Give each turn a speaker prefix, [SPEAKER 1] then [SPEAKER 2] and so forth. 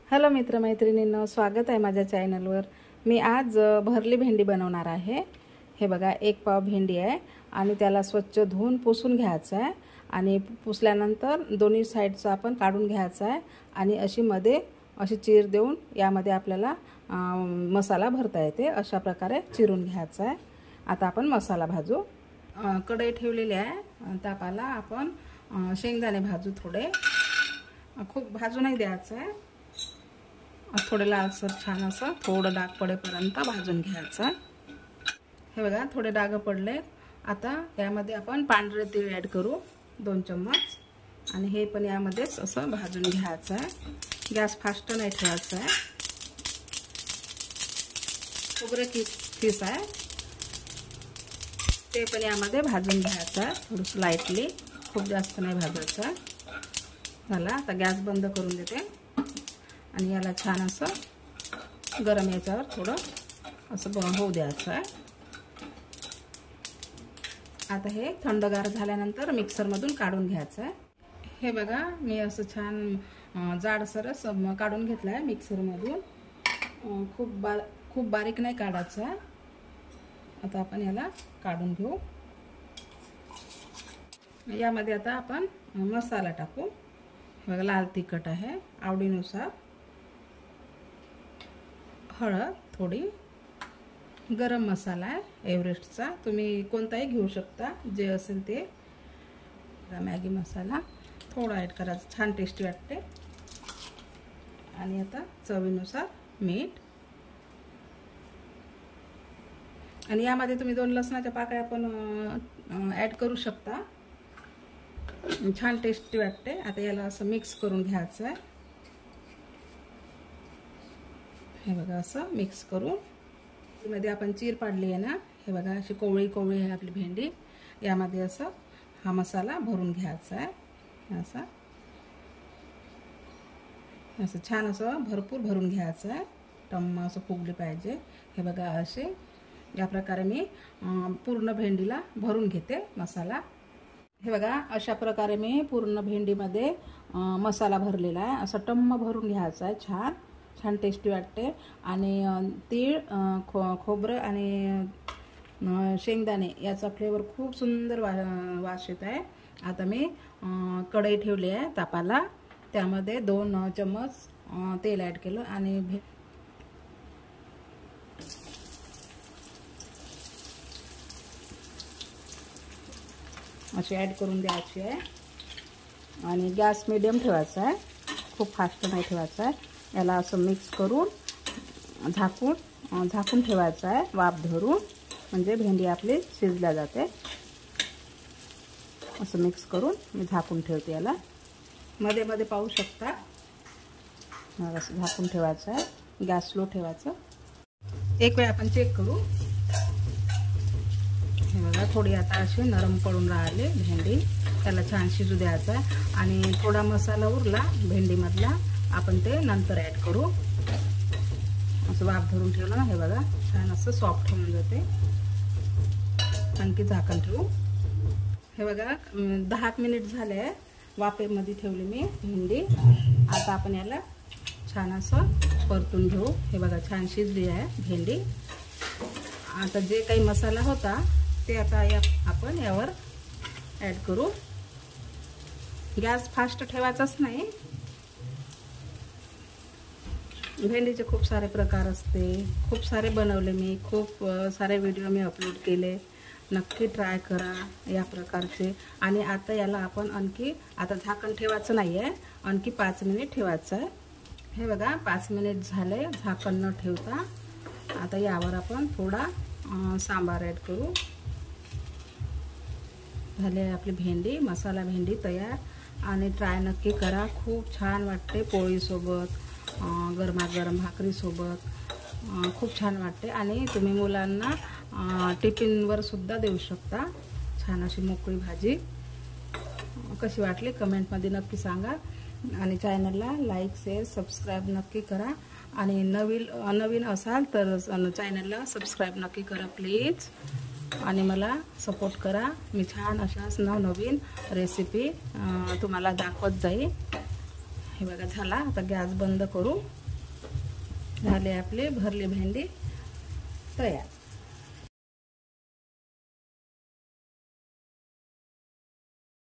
[SPEAKER 1] Hello मित्रमैत्रिणींनो, स्वागत आहे माझ्या चॅनलवर। मी आज भरली भेंडी बनवणार आहे। हे बघा, 1 पाव भेंडी आहे आणि त्याला स्वच्छ धुवून पुसून घ्यायचं आहे आणि पुसल्यानंतर दोन्ही साइडचा आपण काढून घ्यायचा आहे आणि अशी मध्ये अशी चीर देऊन यामध्ये आपल्याला मसाला भरता येते। अशा प्रकारे चिरून घ्यायचा आहे। आता आपण मसाला भाजू। कढई ठेवलेली आहे तापाला। आपण शेंगदाणे भाजू। थोडे खूप भाजू नाही द्यायचं आहे, थोडे लालसर छान असं थोडं डाग पडेपर्यंत भाजून घ्यायचं। हे बघा, थोडे डाग पडले। आता यामध्ये आपण पांढरे तीळ ॲड करू 2 चम्मच आणि हे पण यामध्येच असं भाजून घ्यायचं आहे। गॅस फास्ट नाही ठेवायचा आहे। खोबरे किस आहे ते पण यामध्ये भाजून घ्यायचं आहे, थोडंसं लाईटली, खूप जास्त नाही भाजायचं। झाला, आता गॅस बंद करून देते आणि याला छान असं गरम याच्यावर थोडं असं होऊ द्यायचं आहे। आता हे थंडगार झाल्यानंतर मिक्सरमधून काढून घ्यायचं आहे। हे बघा, मी असं छान जाडसरच काढून घेतलं आहे मिक्सरमधून। खूप बारीक नाही काढायचं आहे। आता आपण याला काढून घेऊ। यामध्ये आता आपण मसाला टाकू। बघा, लाल तिखट आहे आवडीनुसार, हळद थोडी, गरम मसाला आहे एव्हरेस्टचा, तुम्ही कोणताही घेऊ शकता जे असेल ते। मॅगी मसाला थोडा ॲड करायचा, छान टेस्टी वाटते। आणि आता चवीनुसार मीठ। आणि यामध्ये तुम्ही 2 लसणाच्या पाकळ्या पण ॲड करू शकता, छान टेस्टी वाटते। आता याला असं मिक्स करून घ्यायचं आहे। हे बघा, असं मिक्स करून मध्ये आपण चीर पाडली आहे ना, हे बघा अशी कोवळी कोवळी आहे आपली भेंडी। यामध्ये असं हा मसाला भरून घ्यायचा आहे। असं छान असं भरपूर भरून घ्यायचं आहे, टम्म असं फुगली पाहिजे। हे बघा, असे या प्रकारे मी पूर्ण भेंडीला भरून घेते मसाला। हे बघा, अशा प्रकारे मी पूर्ण भेंडीमध्ये मसाला भरलेला आहे। असं टम्म भरून घ्यायचा आहे, छान छान टेस्टी वाटते। आणि तीळ, खोबरं आणि शेंगदाणे याचा फ्लेवर खूप सुंदर वास येत आहे। आता मी कढई ठेवली आहे तापाला, त्यामध्ये 2 चम्मच तेल ॲड केलं आणि अशी ॲड करून द्यायची आहे। आणि गॅस मीडियम ठेवायचा आहे, खूप फास्ट नाही ठेवायचा आहे। याला असं मिक्स करून झाकून ठेवायचं आहे, वाफ धरून, म्हणजे भेंडी आपली शिजल्या जाते। असं मिक्स करून मी झाकून ठेवते याला। मध्ये मध्ये पाहू शकता, असं झाकून ठेवायचं आहे। गॅस स्लो ठेवायचं। एक वेळ आपण चेक करू। हे बघा, थोडी आता अशी नरम पडून राहिली भेंडी, त्याला छान शिजू द्यायचं आहे। आणि थोडा मसाला उरला भेंडीमधला, आपण ते नंतर ॲड करू। असं वाफ धरून ठेवलं ना, हे बघा छान असं सॉफ्ट होऊन जाते। आणखी झाकण ठेवू। हे बघा, 10 मिनिट झाले वाफेमध्ये ठेवली मी भेंडी। आता आपण याला छान असं परतून घेऊ। हे बघा, छान शिजली आहे भेंडी। आता जे काही मसाला होता ते आता आपण यावर ॲड करू। गॅस फास्ट ठेवायचाच नाही। भेंडीचे खूप सारे प्रकार असते, खूप सारे बनवले मी, खूप सारे व्हिडिओ मी अपलोड केले। नक्की ट्राय करा या प्रकारचे। आणि आता याला आपण आणखी, आता झाकण ठेवायचं नाही आहे, आणखी 5 मिनिट ठेवायचं आहे। हे बघा, 5 मिनिट झाले झाकण न ठेवता। आता यावर आपण थोडा सांबार ॲड करू। झाले आपली भेंडी, मसाला भेंडी तयार। आणि ट्राय नक्की करा, खूप छान वाटते पोळीसोबत, गरमागरम भाकरीसोबत खूप छान वाटते। आणि तुम्ही मुलांना टिफिनवर सुद्धा देऊ शकता। छान अशी मोकळी भाजी। कशी वाटली कमेंटमध्ये नक्की सांगा। आणि चॅनलला लाईक, शेअर, सबस्क्राईब नक्की करा। आणि नवीन असाल तर चॅनलला सबस्क्राईब नक्की करा प्लीज। आणि मला सपोर्ट करा। मी छान अशाच नवनवीन रेसिपी तुम्हाला दाखवत जाईल। हे बघा झाला। आता गॅस बंद करू। झाले आपली भरली भेंडी तयार।